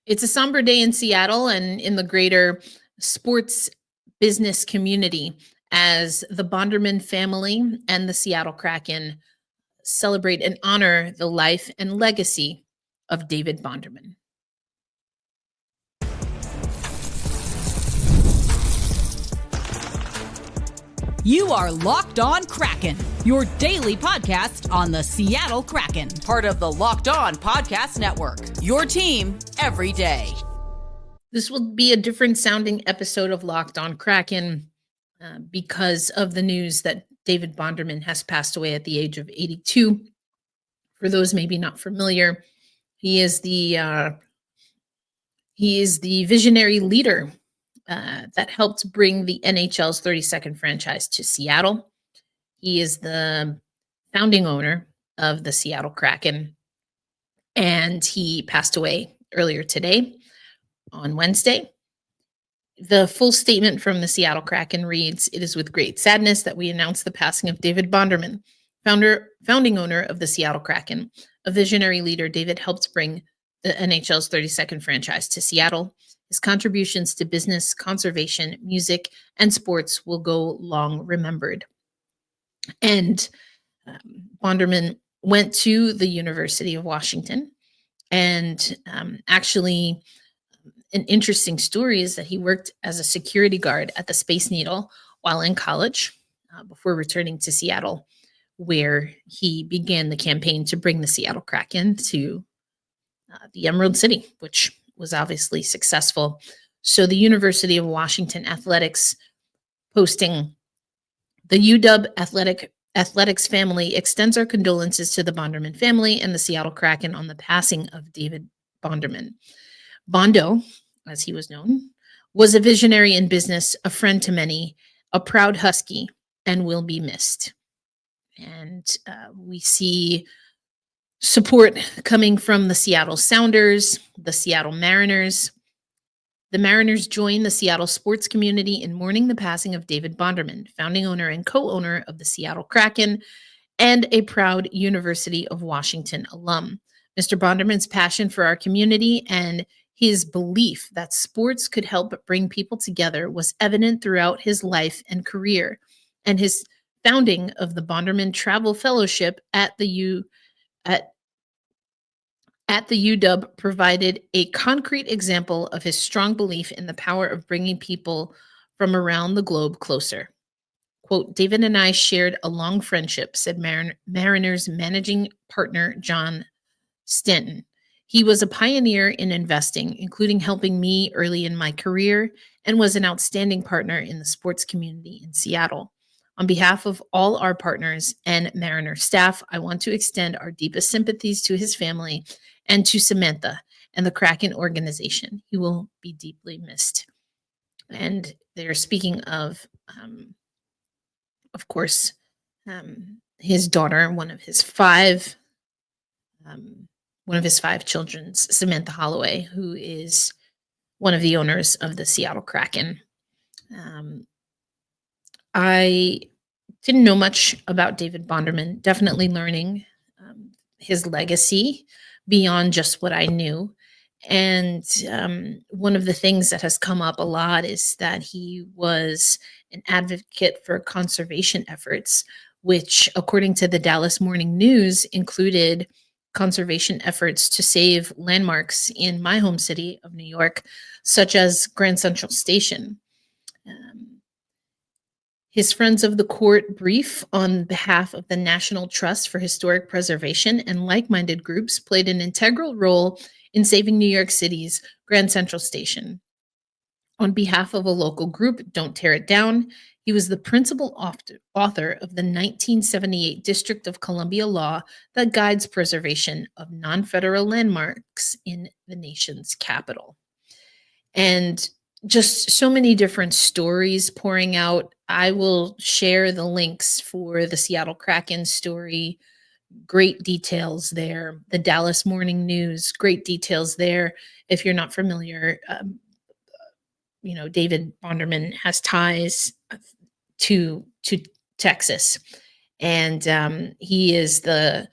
It's a somber day in Seattle and in the greater sports business community as the Bonderman family and the Seattle Kraken celebrate and honor the life and legacy of David Bonderman. You are Locked On Kraken, your daily podcast on the Seattle Kraken, part of the Locked On Podcast Network, your team every day. This will be a different sounding episode of Locked On Kraken because of the news that David Bonderman has passed away at the age of 82. For those maybe not familiar, he is the visionary leader that helped bring the NHL's 32nd franchise to Seattle. He is the founding owner of the Seattle Kraken, and he passed away earlier today on Wednesday. The full statement from the Seattle Kraken reads, "It is with great sadness that we announce the passing of David Bonderman, founding owner of the Seattle Kraken. A visionary leader, David helped bring the NHL's 32nd franchise to Seattle. His contributions to business, conservation, music, and sports will go long remembered." And Bonderman went to the University of Washington. And actually, an interesting story is that he worked as a security guard at the Space Needle while in college before returning to Seattle, where he began the campaign to bring the Seattle Kraken to the Emerald City, which was obviously successful. So the University of Washington Athletics posting, "The UW Athletics family extends our condolences to the Bonderman family and the Seattle Kraken on the passing of David Bonderman. Bondo, as he was known, was a visionary in business, a friend to many, a proud Husky, and will be missed." And we see support coming from the Seattle Sounders, the Seattle Mariners. The Mariners joined the Seattle sports community in mourning the passing of David Bonderman, founding owner and co-owner of the Seattle Kraken and a proud University of Washington alum. Mr. Bonderman's passion for our community and his belief that sports could help bring people together was evident throughout his life and career, and his founding of the Bonderman Travel Fellowship at the UW provided a concrete example of his strong belief in the power of bringing people from around the globe closer. Quote, "David and I shared a long friendship," said Mariners managing partner John Stanton. "He was a pioneer in investing, including helping me early in my career, and was an outstanding partner in the sports community in Seattle. On behalf of all our partners and Mariner staff, I want to extend our deepest sympathies to his family and to Samantha and the Kraken organization. He will be deeply missed." And they're speaking of course, his daughter, one of his five children, Samantha Holloway, who is one of the owners of the Seattle Kraken. I didn't know much about David Bonderman, definitely learning his legacy beyond just what I knew. And one of the things that has come up a lot is that he was an advocate for conservation efforts, which, according to the Dallas Morning News, included conservation efforts to save landmarks in my home city of New York, such as Grand Central Station. His Friends of the Court brief on behalf of the National Trust for Historic Preservation and like-minded groups played an integral role in saving New York City's Grand Central Station. On behalf of a local group, Don't Tear It Down, he was the principal author of the 1978 District of Columbia law that guides preservation of non-federal landmarks in the nation's capital. And just so many different stories pouring out. I will share the links for the Seattle Kraken story. Great details there. The Dallas Morning News, great details there. If you're not familiar, David Bonderman has ties to Texas, and he is the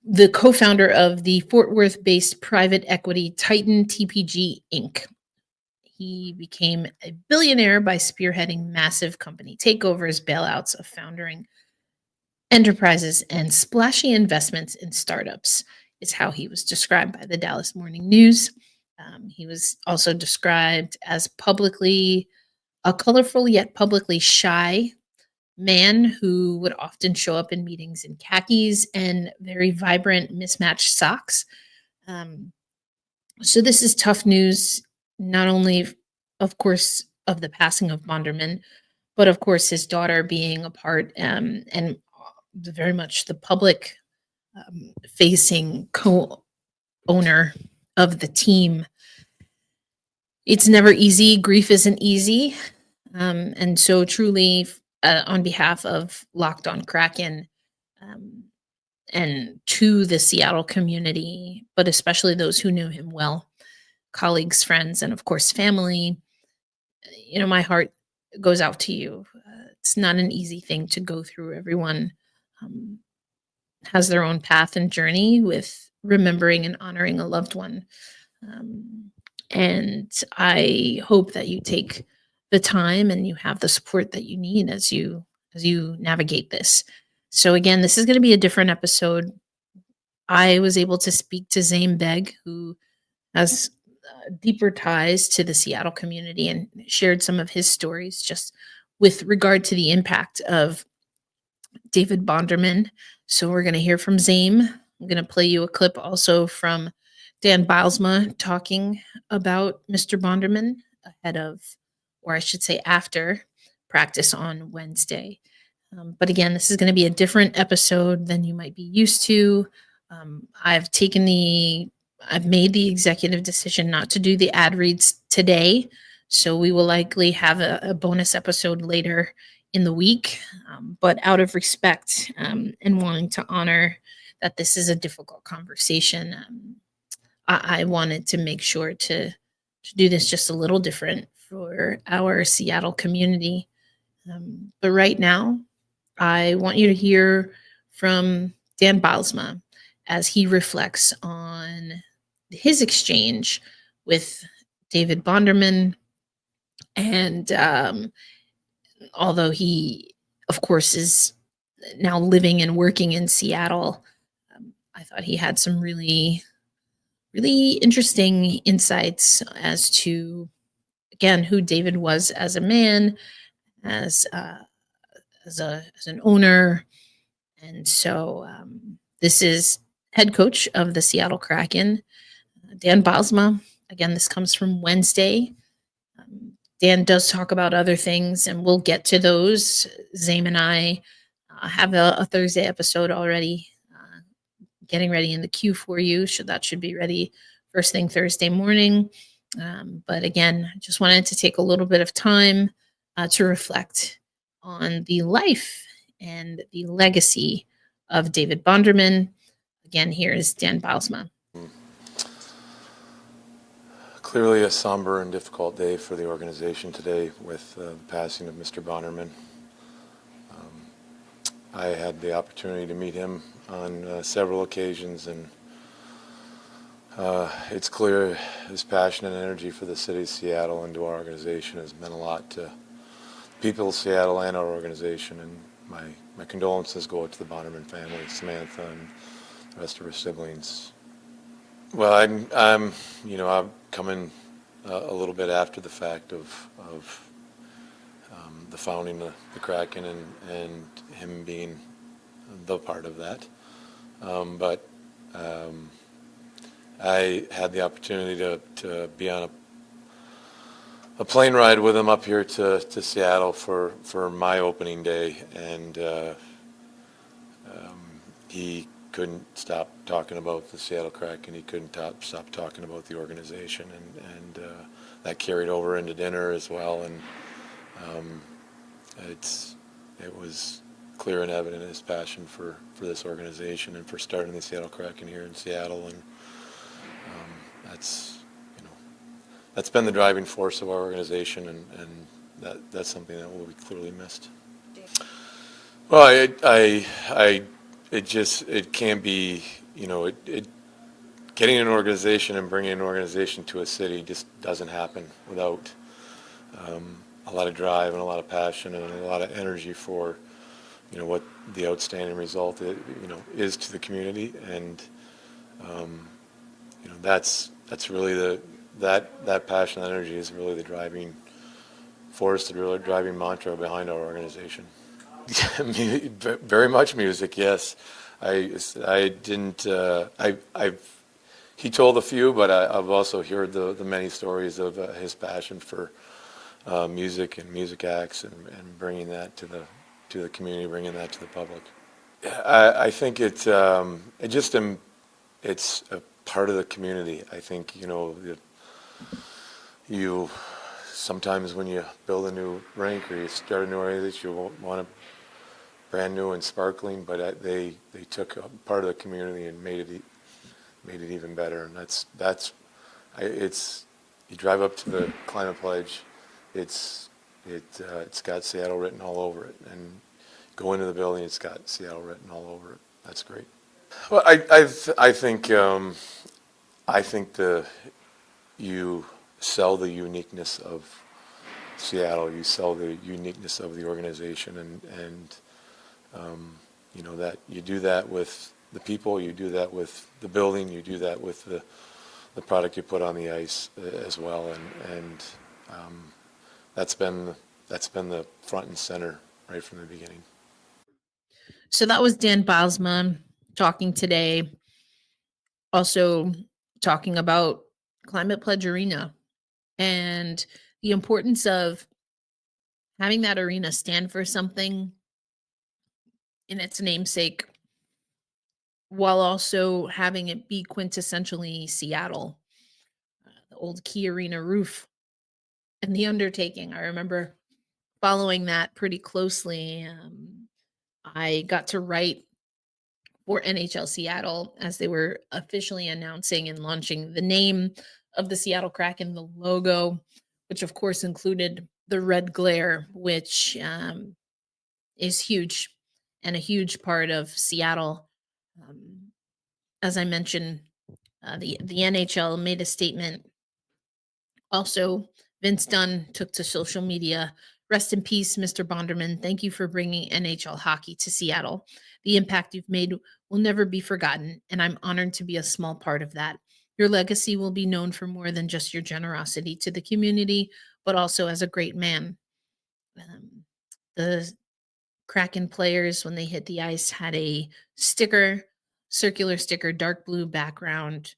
the co-founder of the Fort Worth-based private equity titan TPG Inc. He became a billionaire by spearheading massive company takeovers, bailouts of founding enterprises, and splashy investments in startups, is how he was described by the Dallas Morning News. He was also described as publicly a colorful yet publicly shy man who would often show up in meetings in khakis and very vibrant mismatched socks. Um, so this is tough news, not only, of course, of the passing of Bonderman, but of course his daughter being a part and very much the public facing co-owner of the team. It's never easy. Grief isn't easy. And so truly, on behalf of Locked on Kraken, um, and to the Seattle community, but especially those who knew him well, colleagues, friends, and of course, family, my heart goes out to you. It's not an easy thing to go through. Everyone um, has their own path and journey with remembering and honoring a loved one. Um, and I hope that you take the time and you have the support that you need as you navigate this. So again, this is going to be a different episode. I was able to speak to Zane Begg, who has deeper ties to the Seattle community, and shared some of his stories just with regard to the impact of David Bonderman. So we're going to hear from Zane. I'm going to play you a clip also from Dan Bilesma talking about Mr. Bonderman ahead of, or I should say after, practice on Wednesday. But again, this is going to be a different episode than you might be used to. I've made the executive decision not to do the ad reads today. So we will likely have a bonus episode later in the week. But out of respect and wanting to honor that this is a difficult conversation, I wanted to make sure to do this just a little different for our Seattle community. But right now, I want you to hear from Dan Bilesma as he reflects on his exchange with David Bonderman. And although he, of course, is now living and working in Seattle, I thought he had some really, really interesting insights as to, again, who David was as a man, as as an owner. And so this is head coach of the Seattle Kraken, Dan Bilesma. Again, this comes from Wednesday. Dan does talk about other things, and we'll get to those. Zame and I have a Thursday episode already getting ready in the queue for you. That should be ready first thing Thursday morning. But again, I just wanted to take a little bit of time to reflect on the life and the legacy of David Bonderman. Again, here is Dan Bilesma. Clearly a somber and difficult day for the organization today with the passing of Mr. Bonderman. I had the opportunity to meet him on several occasions, and it's clear his passion and energy for the city of Seattle and to our organization has meant a lot to people of Seattle and our organization, and my condolences go out to the Bonderman family, Samantha, and the rest of her siblings. Well, I'm coming a little bit after the fact of the founding of the Kraken and him being the part of that. But I had the opportunity to be on a plane ride with him up here to Seattle for my opening day, and he couldn't stop talking about the Seattle Kraken. He couldn't stop talking about the organization, and that carried over into dinner as well. And it was clear and evident his passion for this organization and for starting the Seattle Kraken here in Seattle, and that's been the driving force of our organization, and that's something that will be clearly missed. Well, it can't be getting an organization and bringing an organization to a city just doesn't happen without a lot of drive and a lot of passion and a lot of energy for, what the outstanding result is to the community. And, that's really that passion and energy is really the driving force, the real driving mantra behind our organization. Very much music, yes. I didn't, he told a few, but I've also heard the many stories of his passion for music and music acts and bringing that to the community, bringing that to the public. I think it's a part of the community. I think, you sometimes when you build a new rink or you start a new organization, you want it brand new and sparkling, but they took a part of the community and made it even better. And it's you drive up to the Climate Pledge, it's got Seattle written all over it, and go into the building, it's got Seattle written all over it. That's great. Well, I think you sell the uniqueness of Seattle, you sell the uniqueness of the organization, and that you do that with the people, you do that with the building, you do that with the product you put on the ice as well, and that's been the front and center right from the beginning. So that was Dan Bosma talking today, also talking about Climate Pledge Arena and the importance of having that arena stand for something in its namesake, while also having it be quintessentially Seattle. The old Key Arena roof and the undertaking. I remember following that pretty closely. I got to write for NHL Seattle as they were officially announcing and launching the name of the Seattle Kraken, the logo, which of course included the red glare, which is huge and a huge part of Seattle. As I mentioned, the NHL made a statement. Also, Vince Dunn took to social media. Rest in peace, Mr. Bonderman. Thank you for bringing NHL hockey to Seattle. The impact you've made will never be forgotten, and I'm honored to be a small part of that. Your legacy will be known for more than just your generosity to the community, but also as a great man. The Kraken players, when they hit the ice, had a circular sticker, dark blue background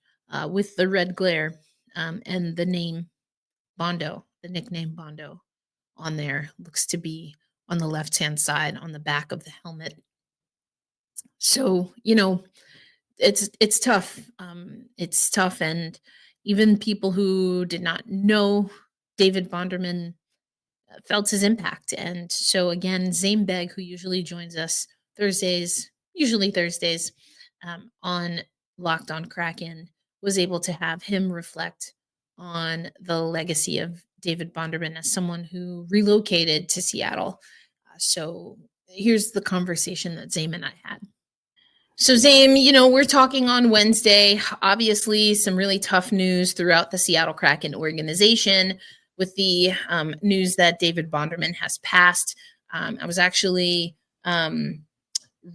with the red glare and the name Bondo, the nickname Bondo on there. Looks to be on the left-hand side on the back of the helmet. So, it's tough. It's tough. And even people who did not know David Bonderman felt his impact. And so again, Zane Begg, who usually joins us usually Thursdays, on Locked on Kraken, was able to have him reflect on the legacy of David Bonderman as someone who relocated to Seattle. So here's the conversation that Zane and I had. So, Zane, we're talking on Wednesday. Obviously, some really tough news throughout the Seattle Kraken organization with the news that David Bonderman has passed. I was actually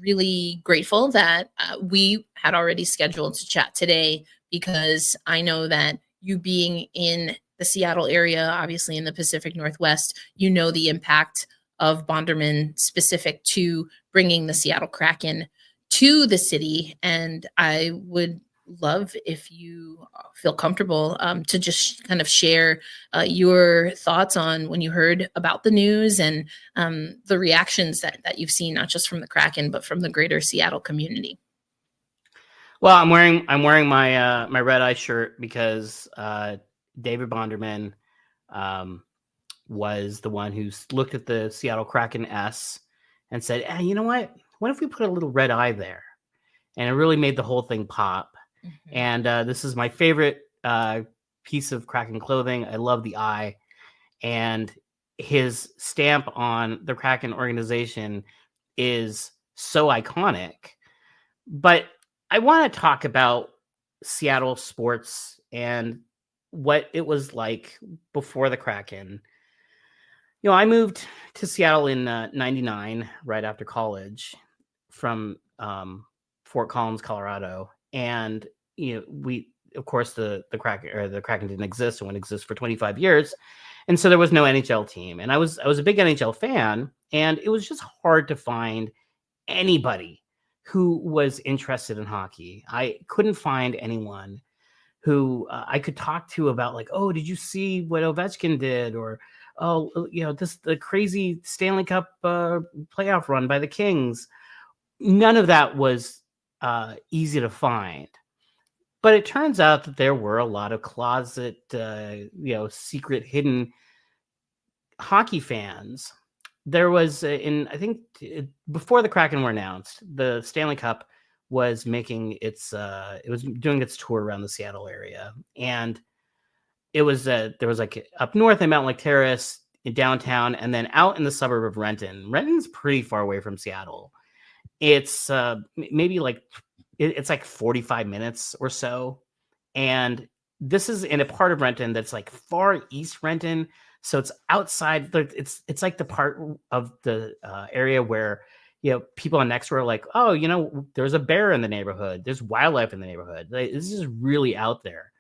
really grateful that we had already scheduled to chat today, because I know that you being in the Seattle area, obviously in the Pacific Northwest, the impact of Bonderman specific to bringing the Seattle Kraken to the city. And I would love if you feel comfortable to just kind of share your thoughts on when you heard about the news and the reactions that you've seen, not just from the Kraken, but from the greater Seattle community. Well, I'm wearing my my red eye shirt because David Bonderman was the one who looked at the Seattle Kraken S and said, hey, you know what? What if we put a little red eye there? And it really made the whole thing pop. Mm-hmm. And this is my favorite piece of Kraken clothing. I love the eye. And his stamp on the Kraken organization is so iconic. But I want to talk about Seattle sports and what it was like before the Kraken. I moved to Seattle in '99, right after college, from Fort Collins, Colorado, and we, of course, the Kraken didn't exist and wouldn't exist for 25 years, and so there was no NHL team. And I was a big NHL fan, and it was just hard to find anybody who was interested in hockey. I couldn't find anyone who I could talk to about, like, oh, did you see what Ovechkin did? Or, oh, the crazy Stanley Cup playoff run by the Kings. None of that was easy to find. But it turns out that there were a lot of closet, secret, hidden hockey fans. There was I think before the Kraken were announced, the Stanley Cup was making it was doing its tour around the Seattle area, and it was there was like up north in Mountain Lake Terrace, in downtown, and then out in the suburb of Renton. Renton's pretty far away from Seattle. It's maybe like it's like 45 minutes or so, and this is in a part of Renton that's like far east Renton. So it's outside. It's like the part of the area where people on next are like, oh, there's a bear in the neighborhood. There's wildlife in the neighborhood. This is really out there.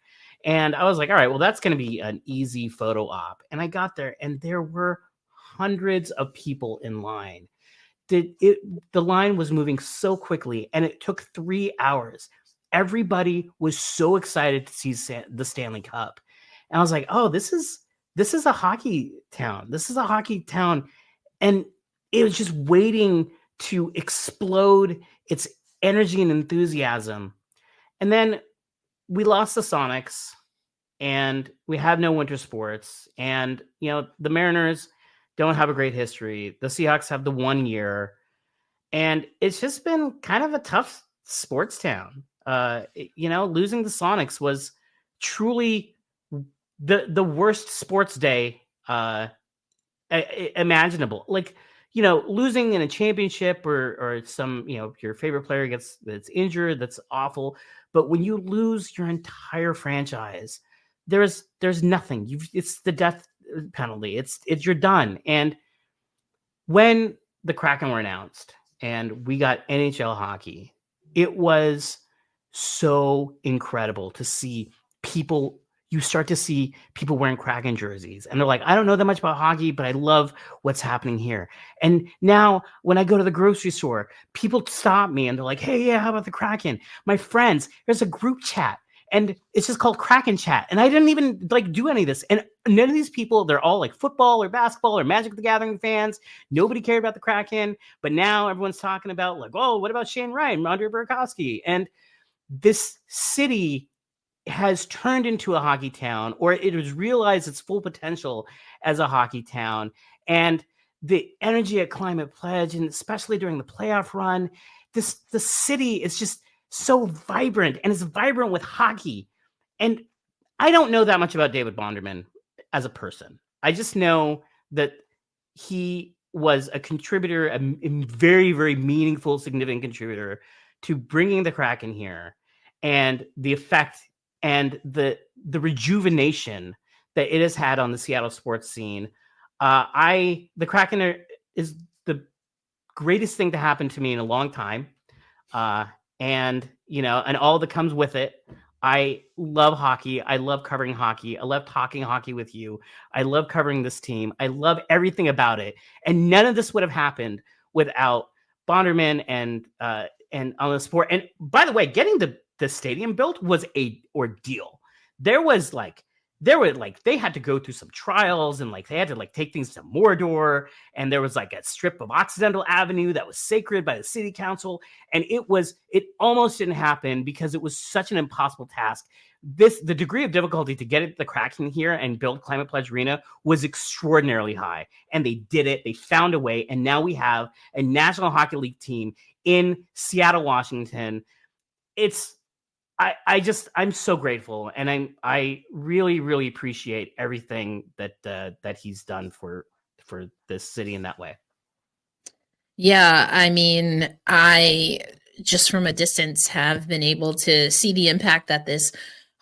And I was like, all right, well, that's going to be an easy photo op. And I got there, and there were hundreds of people in line. The line was moving so quickly, and it took 3 hours. Everybody was so excited to see the Stanley Cup. And I was like, oh, this is a hockey town. This is a hockey town. And it was just waiting to explode its energy and enthusiasm. And then we lost the Sonics, and we have no winter sports. And, the Mariners don't have a great history. The Seahawks have the 1 year. And it's just been kind of a tough sports town. Losing the Sonics was truly the worst sports day imaginable. Like, losing in a championship or some, your favorite player gets injured, that's awful. But when you lose your entire franchise, there's nothing. It's the death penalty. It's you're done. And when the Kraken were announced and we got NHL hockey, it was so incredible to see people. You start to see people wearing Kraken jerseys, and they're like, I don't know that much about hockey, but I love what's happening here. And now when I go to the grocery store, people stop me and they're like, hey, yeah, how about the Kraken? My friends, there's a group chat, and it's just called Kraken Chat. And I didn't even do any of this. And none of these people, they're all like football or basketball or Magic the Gathering fans. Nobody cared about the Kraken. But now everyone's talking about, like, oh, what about Shane Ryan, Andre Burakovsky? And this city has turned into a hockey town, or it has realized its full potential as a hockey town. And the energy at Climate Pledge, and especially during the playoff run, the city is just so vibrant, and it's vibrant with hockey. And I don't know that much about David Bonderman as a person. I just know that he was a contributor, a very, very meaningful, significant contributor to bringing the Kraken here, and the effect and the rejuvenation that it has had on the Seattle sports scene. The Kraken is the greatest thing to happen to me in a long time. And all that comes with it. I love hockey. I love covering hockey. I love talking hockey with you. I love covering this team. I love everything about it. And none of this would have happened without Bonderman and on the sport. And by the way, getting the stadium built was a ordeal. They had to go through some trials, and they had to take things to Mordor, and there was a strip of Occidental Avenue that was sacred by the city council, and it almost didn't happen because it was such an impossible task. The degree of difficulty to get the Kraken here and build Climate Pledge Arena was extraordinarily high, and they did it. They found a way, and now we have a National Hockey League team in Seattle, Washington. I'm so grateful, and I really, really appreciate everything that he's done for this city in that way. Yeah, I mean, I just from a distance have been able to see the impact that this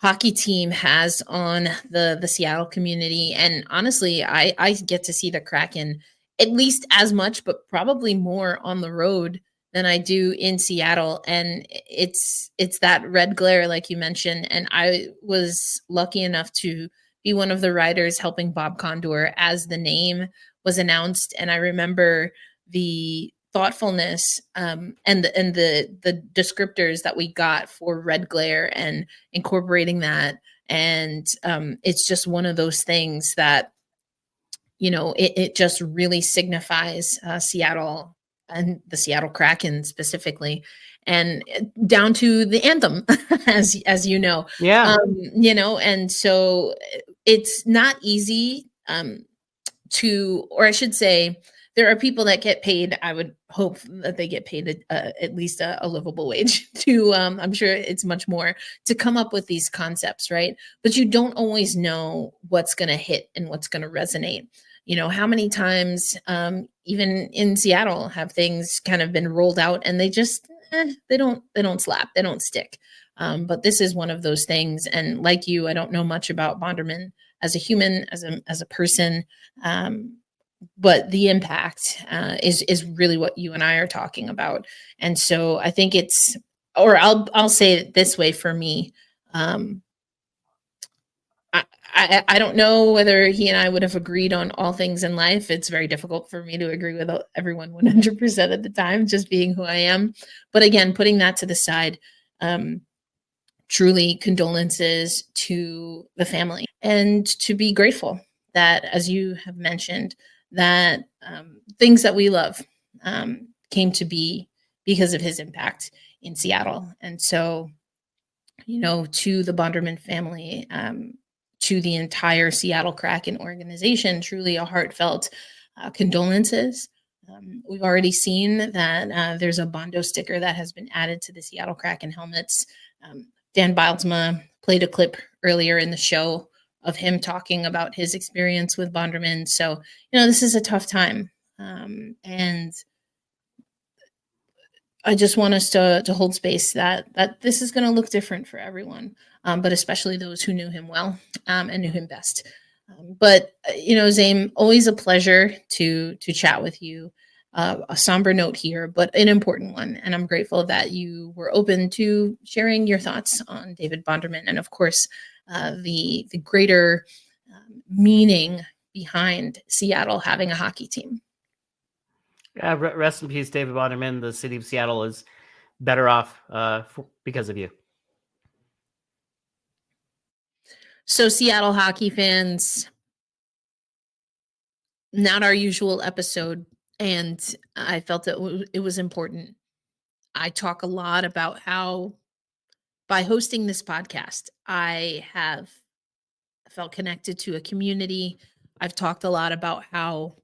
hockey team has on the Seattle community. And honestly, I get to see the Kraken at least as much, but probably more on the road than I do in Seattle. And it's that red glare, like you mentioned. And I was lucky enough to be one of the writers helping Bob Condor as the name was announced. And I remember the thoughtfulness and the descriptors that we got for red glare and incorporating that. And it's just one of those things that, it just really signifies Seattle and the Seattle Kraken specifically, and down to the anthem, as you know, Yeah. and so it's not easy or I should say, there are people that get paid. I would hope that they get paid at least a livable wage to, I'm sure it's much more to come up with these concepts, right? But you don't always know what's going to hit and what's going to resonate. How many times, even in Seattle, have things kind of been rolled out and they just, they don't slap, they don't stick. But this is one of those things. And like you, I don't know much about Bonderman as a human, as a person. But the impact is really what you and I are talking about. And so I think I'll say it this way for me. I don't know whether he and I would have agreed on all things in life. It's very difficult for me to agree with everyone 100% of the time, just being who I am. But again, putting that to the side, truly condolences to the family, and to be grateful that, as you have mentioned, that things that we love came to be because of his impact in Seattle. And so, to the Bonderman family, to the entire Seattle Kraken organization, truly a heartfelt condolences. We've already seen that there's a Bondo sticker that has been added to the Seattle Kraken helmets. Dan Bildsma played a clip earlier in the show of him talking about his experience with Bonderman. So, this is a tough time. And I just want us to hold space that this is going to look different for everyone, but especially those who knew him well and knew him best. But Zane, always a pleasure to chat with you. A somber note here, but an important one, and I'm grateful that you were open to sharing your thoughts on David Bonderman, and of course, the greater meaning behind Seattle having a hockey team. Yeah, rest in peace, David Bonderman. The city of Seattle is better off because of you. So, Seattle hockey fans, not our usual episode, and I felt it was important. I talk a lot about how, by hosting this podcast, I have felt connected to a community. I've talked a lot about how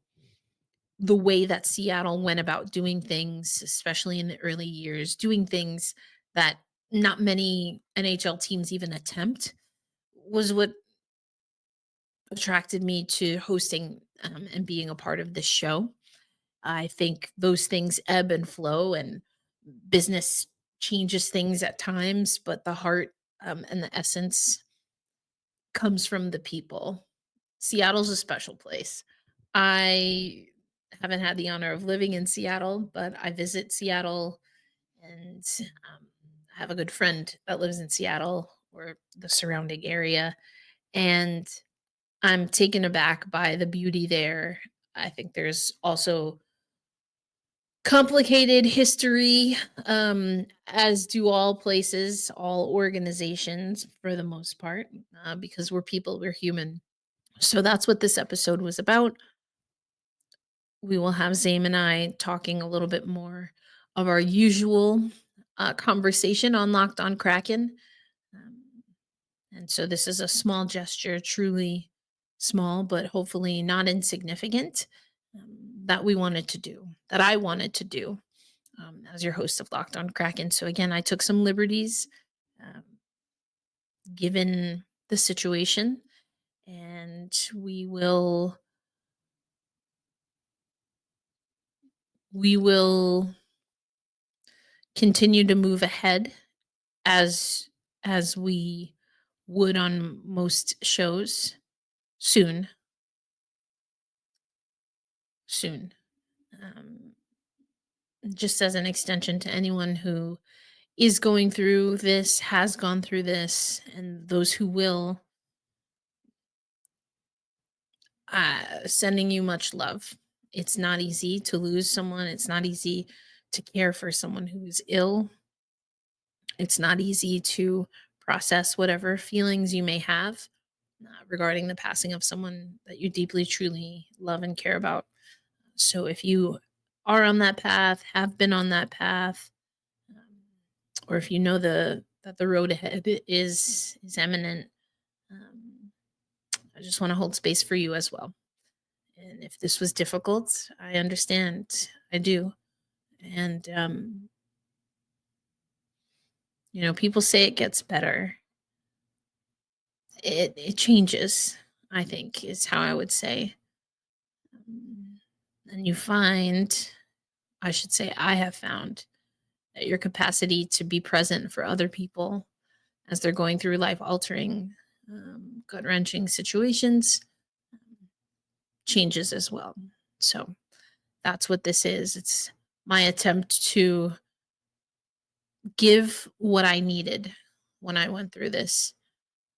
the way that Seattle went about doing things, especially in the early years, doing things that not many NHL teams even attempt, was what attracted me to hosting and being a part of this show. I think those things ebb and flow, and business changes things at times, but the heart and the essence comes from the people. Seattle's a special place. I haven't had the honor of living in Seattle, but I visit Seattle, and I have a good friend that lives in Seattle or the surrounding area. And I'm taken aback by the beauty there. I think there's also complicated history, as do all places, all organizations for the most part, because we're people, we're human. So that's what this episode was about. We will have Zame and I talking a little bit more of our usual conversation on Locked on Kraken. Um, and so this is a small gesture, truly small, but hopefully not insignificant, that we wanted to do, that I wanted to do, as your host of Locked on Kraken. So again, I took some liberties um, given the situation, and we will continue to move ahead as we would on most shows soon. Soon. Um, just as an extension to anyone who is going through this, has gone through this, and those who will, sending you much love. It's not easy to lose someone. It's not easy to care for someone who is ill. It's not easy to process whatever feelings you may have regarding the passing of someone that you deeply, truly love and care about. So if you are on that path, have been on that path, um, or if you know that the road ahead is imminent, um, I just want to hold space for you as well. And if this was difficult, I understand. I do. And people say it gets better. It changes, I think, is how I would say. Um, and you find, I should say, I have found that your capacity to be present for other people as they're going through life altering, gut wrenching situations changes as well. So that's what this is. It's my attempt to give what I needed when I went through this.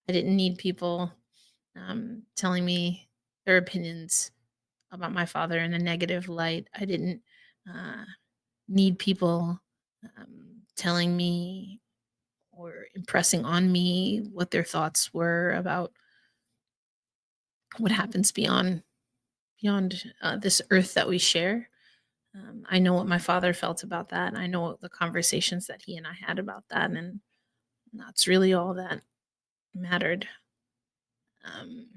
I didn't need people telling me their opinions about my father in a negative light. I didn't uh, need people telling me or impressing on me what their thoughts were about what happens beyond this earth that we share. I know what my father felt about that. I know the conversations that he and I had about that, and that's really all that mattered. Um,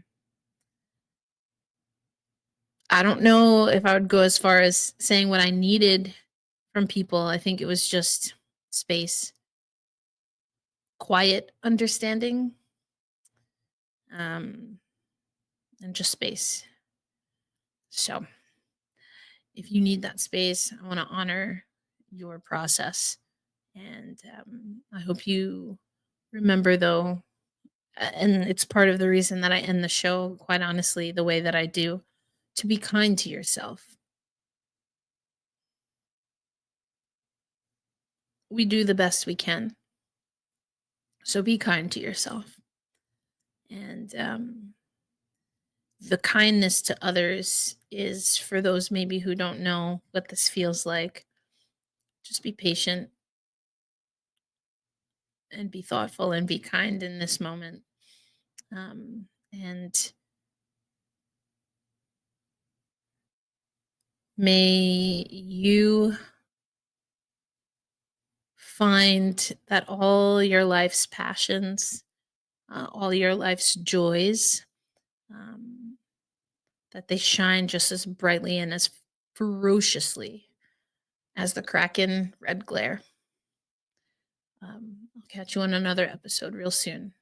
I don't know if I would go as far as saying what I needed from people. I think it was just space, quiet understanding, um, and just space. So if you need that space, I want to honor your process. And I hope you remember, though, and it's part of the reason that I end the show, quite honestly, the way that I do, to be kind to yourself. We do the best we can. So be kind to yourself. And the kindness to others is for those maybe who don't know what this feels like. Just be patient and be thoughtful and be kind in this moment. And may you find that all your life's passions, all your life's joys, um, that they shine just as brightly and as ferociously as the Kraken red glare. I'll catch you on another episode real soon.